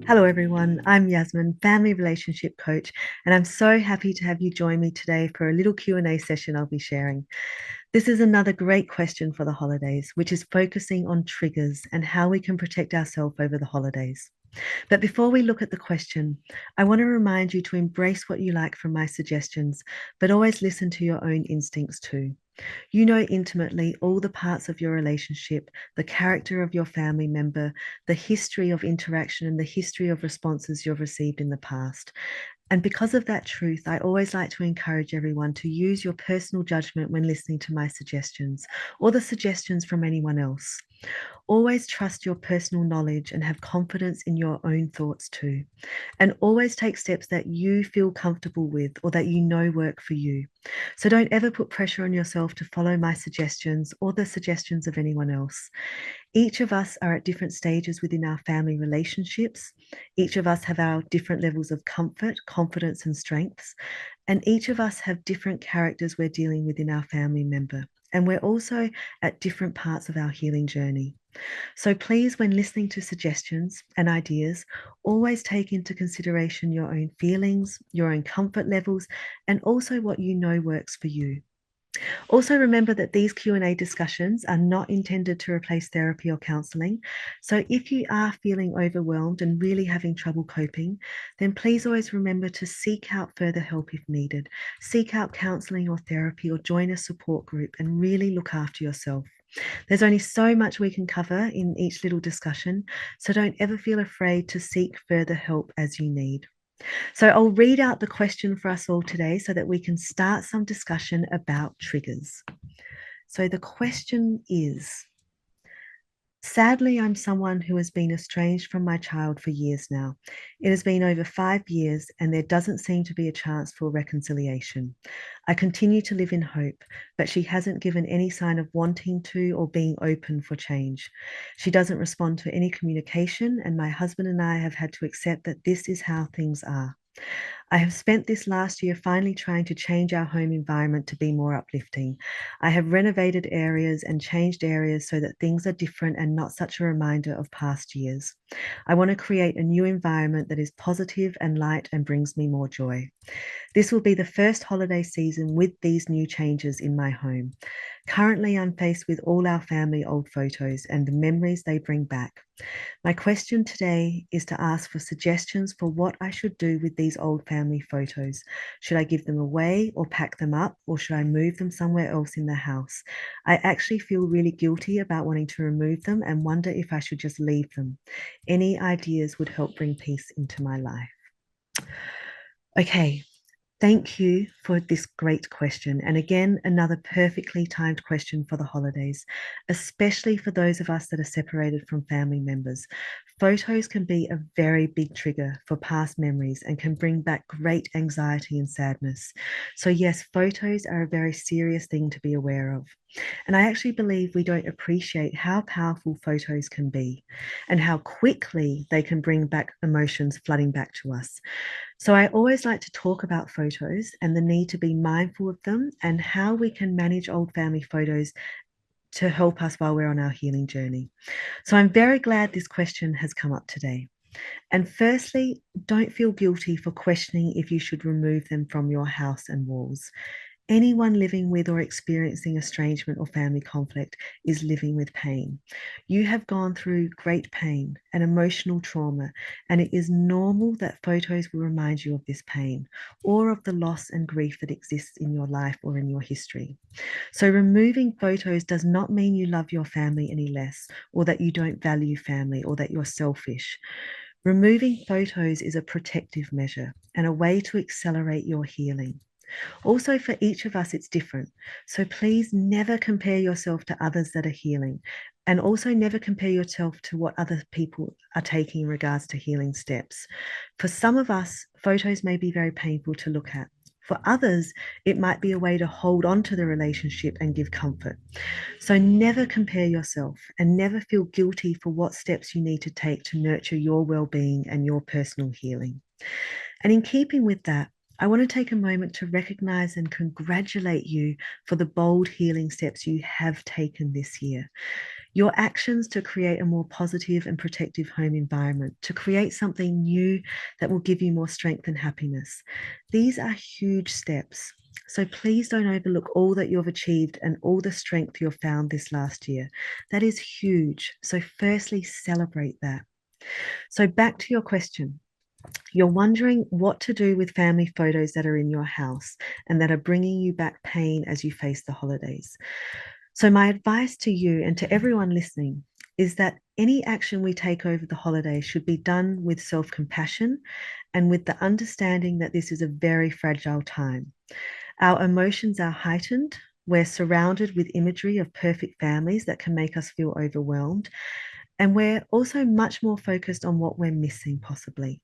Hello, everyone. I'm Yasmin, family relationship coach, and I'm so happy to have you join me today for a little Q&A session I'll be sharing. This is another great question for the holidays, which is focusing on triggers and how we can protect ourselves over the holidays. But before we look at the question, I want to remind you to embrace what you like from my suggestions, but always listen to your own instincts too. You know intimately all the parts of your relationship, the character of your family member, the history of interaction, and the history of responses you've received in the past. And because of that truth, I always like to encourage everyone to use your personal judgment when listening to my suggestions or the suggestions from anyone else. Always trust your personal knowledge and have confidence in your own thoughts too. And always take steps that you feel comfortable with or that you know work for you. So don't ever put pressure on yourself to follow my suggestions or the suggestions of anyone else. Each of us are at different stages within our family relationships. Each of us have our different levels of comfort, confidence, and strengths. And each of us have different characters we're dealing with in our family member. And we're also at different parts of our healing journey. So please, when listening to suggestions and ideas, always take into consideration your own feelings, your own comfort levels, and also what you know works for you. Also, remember that these Q&A discussions are not intended to replace therapy or counseling. So if you are feeling overwhelmed and really having trouble coping, then please always remember to seek out further help if needed. Seek out counseling or therapy or join a support group and really look after yourself. There's only so much we can cover in each little discussion, so don't ever feel afraid to seek further help as you need. So I'll read out the question for us all today so that we can start some discussion about triggers. So the question is, sadly, I'm someone who has been estranged from my child for years now. It has been over 5 years and there doesn't seem to be a chance for reconciliation. I continue to live in hope, but she hasn't given any sign of wanting to or being open for change. She doesn't respond to any communication, and my husband and I have had to accept that this is how things are. I have spent this last year finally trying to change our home environment to be more uplifting. I have renovated areas and changed areas so that things are different and not such a reminder of past years. I want to create a new environment that is positive and light and brings me more joy. This will be the first holiday season with these new changes in my home. Currently, I'm faced with all our family old photos and the memories they bring back. My question today is to ask for suggestions for what I should do with these old family photos. Should I give them away or pack them up, or should I move them somewhere else in the house? I actually feel really guilty about wanting to remove them and wonder if I should just leave them. Any ideas would help bring peace into my life. Okay, thank you for this great question. And again, another perfectly timed question for the holidays, especially for those of us that are separated from family members. Photos can be a very big trigger for past memories and can bring back great anxiety and sadness. So, yes, photos are a very serious thing to be aware of. And I actually believe we don't appreciate how powerful photos can be and how quickly they can bring back emotions flooding back to us. So I always like to talk about photos and the need to be mindful of them and how we can manage old family photos to help us while we're on our healing journey. So I'm very glad this question has come up today. And firstly, don't feel guilty for questioning if you should remove them from your house and walls. Anyone living with or experiencing estrangement or family conflict is living with pain. You have gone through great pain and emotional trauma, and it is normal that photos will remind you of this pain or of the loss and grief that exists in your life or in your history. So, removing photos does not mean you love your family any less, or that you don't value family, or that you're selfish. Removing photos is a protective measure and a way to accelerate your healing. Also, for each of us, it's different. So please never compare yourself to others that are healing. And also, never compare yourself to what other people are taking in regards to healing steps. For some of us, photos may be very painful to look at. For others, it might be a way to hold on to the relationship and give comfort. So never compare yourself and never feel guilty for what steps you need to take to nurture your well being and your personal healing. And in keeping with that, I want to take a moment to recognize and congratulate you for the bold healing steps you have taken this year. your actions to create a more positive and protective home environment, to create something new that will give you more strength and happiness. These are huge steps. So please don't overlook all that you've achieved and all the strength you've found this last year. That is huge. So, firstly, celebrate that. So, back to your question. You're wondering what to do with family photos that are in your house and that are bringing you back pain as you face the holidays. So, my advice to you and to everyone listening is that any action we take over the holidays should be done with self compassion and with the understanding that this is a very fragile time. Our emotions are heightened. We're surrounded with imagery of perfect families that can make us feel overwhelmed. And we're also much more focused on what we're missing, possibly.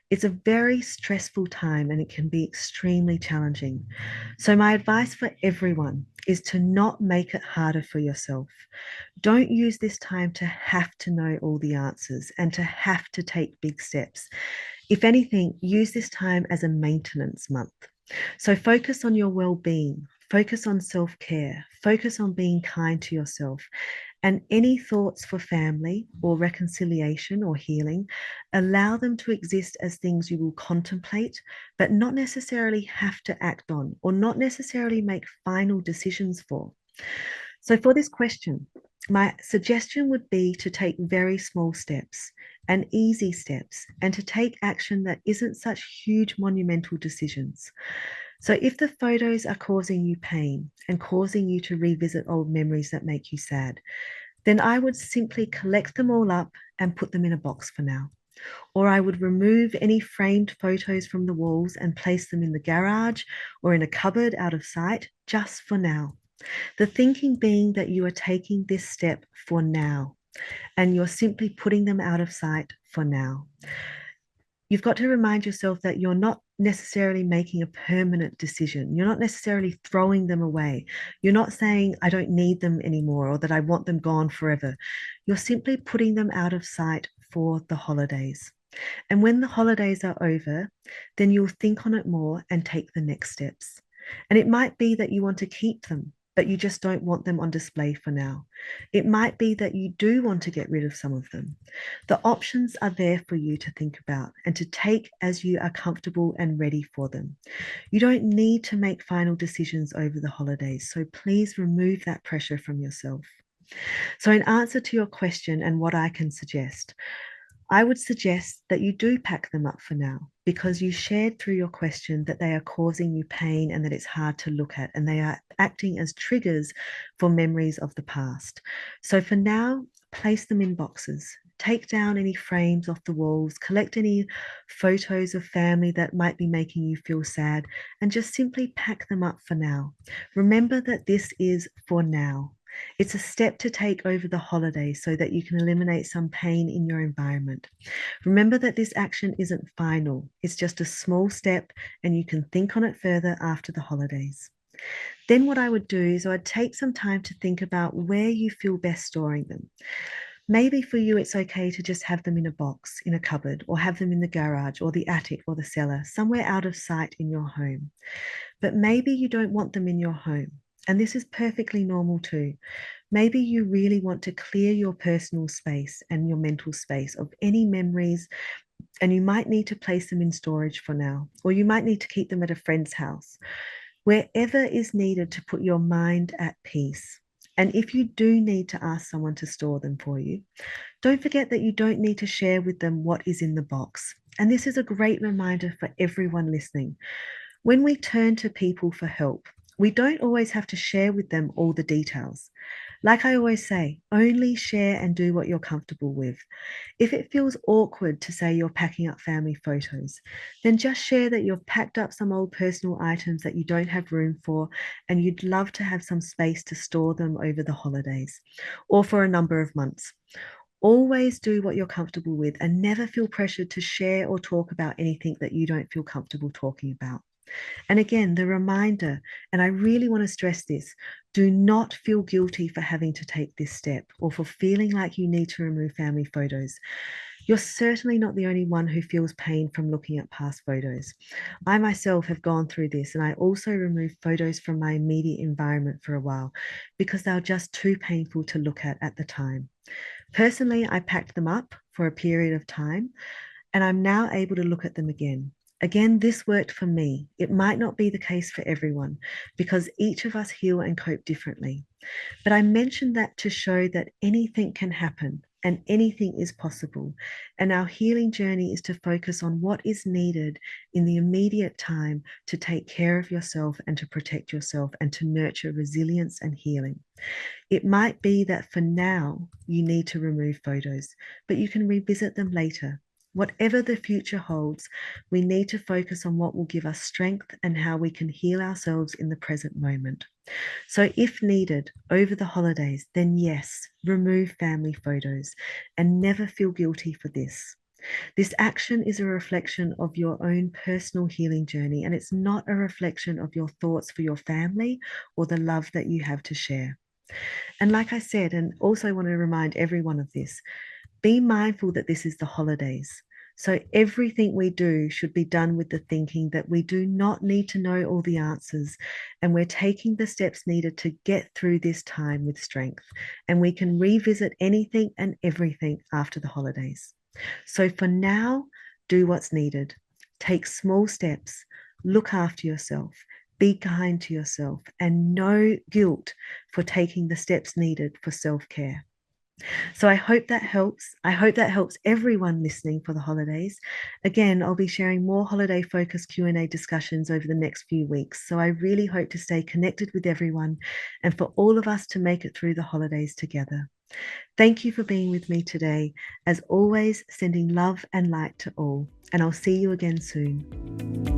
It's a very stressful time and it can be extremely challenging. So, my advice for everyone is to not make it harder for yourself. Don't use this time to have to know all the answers and to have to take big steps. If anything, use this time as a maintenance month. So, focus on your well being, focus on self care, focus on being kind to yourself, and any thoughts for family or reconciliation or healing, allow them to exist as things you will contemplate, but not necessarily have to act on or not necessarily make final decisions for. So, for this question, my suggestion would be to take very small steps and easy steps and to take action that isn't such huge monumental decisions. So, if the photos are causing you pain and causing you to revisit old memories that make you sad, then I would simply collect them all up and put them in a box for now. Or I would remove any framed photos from the walls and place them in the garage or in a cupboard out of sight just for now. The thinking being that you are taking this step for now and you're simply putting them out of sight for now. You've got to remind yourself that you're not necessarily making a permanent decision. You're not necessarily throwing them away. You're not saying, I don't need them anymore or that I want them gone forever. You're simply putting them out of sight for the holidays. And when the holidays are over, then you'll think on it more and take the next steps. And it might be that you want to keep them, but you just don't want them on display for now. It might be that you do want to get rid of some of them. The options are there for you to think about and to take as you are comfortable and ready for them. You don't need to make final decisions over the holidays, so please remove that pressure from yourself. So, in answer to your question and what I can suggest, I would suggest that you do pack them up for now because you shared through your question that they are causing you pain and that it's hard to look at and they are acting as triggers for memories of the past. So for now, place them in boxes. Take down any frames off the walls, collect any photos of family that might be making you feel sad, and just simply pack them up for now. Remember that this is for now. It's a step to take over the holidays so that you can eliminate some pain in your environment. Remember that this action isn't final, it's just a small step, and you can think on it further after the holidays. Then, what I would do is I'd take some time to think about where you feel best storing them. Maybe for you, it's okay to just have them in a box, in a cupboard, or have them in the garage or the attic or the cellar, somewhere out of sight in your home. But maybe you don't want them in your home. And this is perfectly normal too. Maybe you really want to clear your personal space and your mental space of any memories, and you might need to place them in storage for now, or you might need to keep them at a friend's house, wherever is needed to put your mind at peace. And if you do need to ask someone to store them for you, don't forget that you don't need to share with them what is in the box. And this is a great reminder for everyone listening. When we turn to people for help, we don't always have to share with them all the details. Like I always say, only share and do what you're comfortable with. If it feels awkward to say you're packing up family photos, then just share that you've packed up some old personal items that you don't have room for and you'd love to have some space to store them over the holidays or for a number of months. Always do what you're comfortable with and never feel pressured to share or talk about anything that you don't feel comfortable talking about. And again, the reminder, and I really want to stress this, do not feel guilty for having to take this step or for feeling like you need to remove family photos. You're certainly not the only one who feels pain from looking at past photos. I myself have gone through this, and I also removed photos from my immediate environment for a while because they were just too painful to look at the time. Personally, I packed them up for a period of time, and I'm now able to look at them again. Again, this worked for me. It might not be the case for everyone because each of us heal and cope differently. But I mentioned that to show that anything can happen and anything is possible. And our healing journey is to focus on what is needed in the immediate time to take care of yourself and to protect yourself and to nurture resilience and healing. It might be that for now you need to remove photos, but you can revisit them later. Whatever the future holds, we need to focus on what will give us strength and how we can heal ourselves in the present moment. So, if needed over the holidays, then yes, remove family photos and never feel guilty for this. This action is a reflection of your own personal healing journey, and it's not a reflection of your thoughts for your family or the love that you have to share. And like I said, and also want to remind everyone of this, be mindful that this is the holidays. So everything we do should be done with the thinking that we do not need to know all the answers, and we're taking the steps needed to get through this time with strength. And we can revisit anything and everything after the holidays. So for now, do what's needed. Take small steps, look after yourself, be kind to yourself, and no guilt for taking the steps needed for self-care. So I hope that helps. I hope that helps everyone listening for the holidays. Again, I'll be sharing more holiday focused Q&A discussions over the next few weeks. So I really hope to stay connected with everyone and for all of us to make it through the holidays together. Thank you for being with me today. As always, sending love and light to all. And I'll see you again soon.